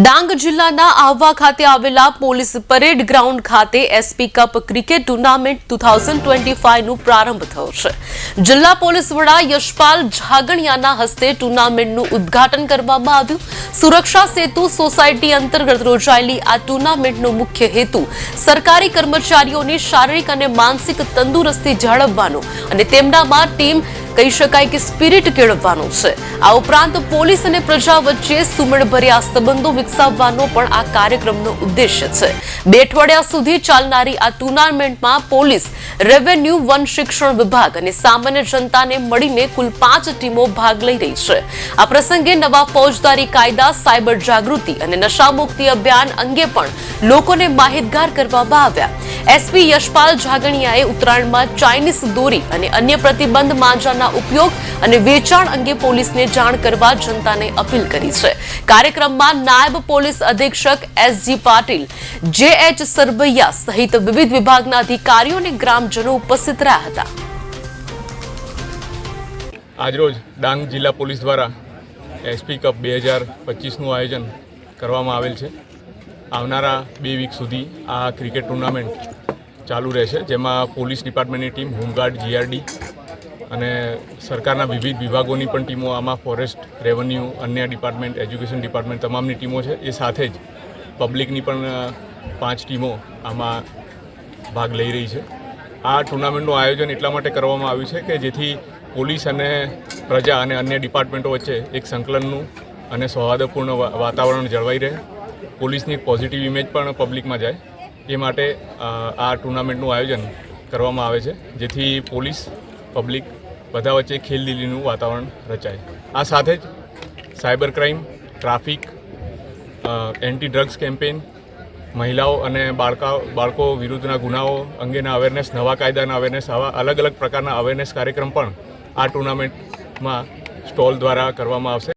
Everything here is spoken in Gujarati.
ડાંગ જિલ્લાના આહવા ખાતે આવેલા પોલીસ પરેડ ગ્રાઉન્ડ ખાતે એસપી કપ ક્રિકેટ ટુર્નામેન્ટ 2025નું પ્રારંભ થયો છે। જિલ્લા પોલીસ વડા યશપાલ ઝાગણિયાના હસ્તે ટુર્નામેન્ટનું ઉદ્ઘાટન કરવામાં આવ્યું। સુરક્ષા સેતુ સોસાયટી અંતર્ગત યોજાયેલી આ ટુર્નામેન્ટનો મુખ્ય હેતુ સરકારી કર્મચારીઓની શારીરિક અને માનસિક તંદુરસ્તી જાળવવાનો અને તેમનામાં ટીમ કહી શકાય કે સ્પિરિટ કેળવવાનો છે। આ ઉપરાંત પોલીસ અને પ્રજા વચ્ચે સુમેળભર્યા સંબંધો વિકસાવવાનો પણ આ કાર્યક્રમનો ઉદ્દેશ્ય છે। 2 અઠવાડિયા સુધી ચાલનારી આ ટુર્નામેન્ટમાં પોલીસ, રેવન્યુ, વન શિક્ષણ વિભાગ અને સામાન્ય જનતાને મળીને કુલ 5 ટીમો ભાગ લઈ રહી છે। આ પ્રસંગે નવા ફોજદારી કાયદા, સાયબર જાગૃતિ અને નશામુક્તિ અભિયાન અંગે પણ લોકોને માહિતગાર કરવામાં આવ્યા। એસપી યશપાલ ઝાગણિયાએ ઉત્તરાયણમાં ચાઇનીઝ દોરી અને અન્ય પ્રતિબંધ માંજાના ઉપયોગ અને વેચાણ અંગે પોલીસને જાણ કરવા જનતાને અપીલ કરી છે। કાર્યક્રમમાં નાયબ પોલીસ અધિક્ષક એસજી પાટીલ, જેએચ સરવૈયા સહિત વિવિધ વિભાગના અધિકારીઓ અને ગ્રામજનો ઉપસ્થિત રહ્યા હતા। આજરોજ ડાંગ જિલ્લા પોલીસ દ્વારા એસપી કપ 2025નું આયોજન કરવામાં આવેલ છે। આવનારા 2 વીક સુધી આ ક્રિકેટ ટુર્નામેન્ટ ચાલુ રહેશે, જેમાં પોલીસ ડિપાર્ટમેન્ટની ટીમ, હોમગાર્ડ, જીઆરડી અને સરકારના વિવિધ વિભાગોની પણ ટીમો આમાં, ફોરેસ્ટ, રેવન્યુ, અન્ય ડિપાર્ટમેન્ટ, એજ્યુકેશન ડિપાર્ટમેન્ટ તમામની ટીમો છે। એ સાથે જ પબ્લિકની પણ 5 ટીમો આમાં ભાગ લઈ રહી છે। આ ટુર્નામેન્ટનું આયોજન એટલા માટે કરવામાં આવ્યું છે કે જેથી પોલીસ અને પ્રજા અને અન્ય ડિપાર્ટમેન્ટો વચ્ચે એક સંકલનનું અને સૌહાર્દપૂર્ણ વાતાવરણ જળવાઈ રહે, પોલીસની એક પોઝિટિવ ઇમેજ પણ પબ્લિકમાં જાય, એ માટે આ ટુર્નામેન્ટનું આયોજન કરવામાં આવે છે, જેથી પોલીસ, પબ્લિક બધા વચ્ચે ખેલદિલીનું વાતાવરણ રચાય। આ સાથે જ cyber crime, traffic, anti drugs campaign, મહિલાઓ અને બાળકો વિરુદ્ધના ગુનાઓ અંગેના અવેરનેસ, નવા કાયદાના અવેરનેસ, આવા અલગ અલગ પ્રકારના અવેરનેસ કાર્યક્રમ પણ આ ટુર્નામેન્ટમાં સ્ટોલ દ્વારા કરવામાં આવશે।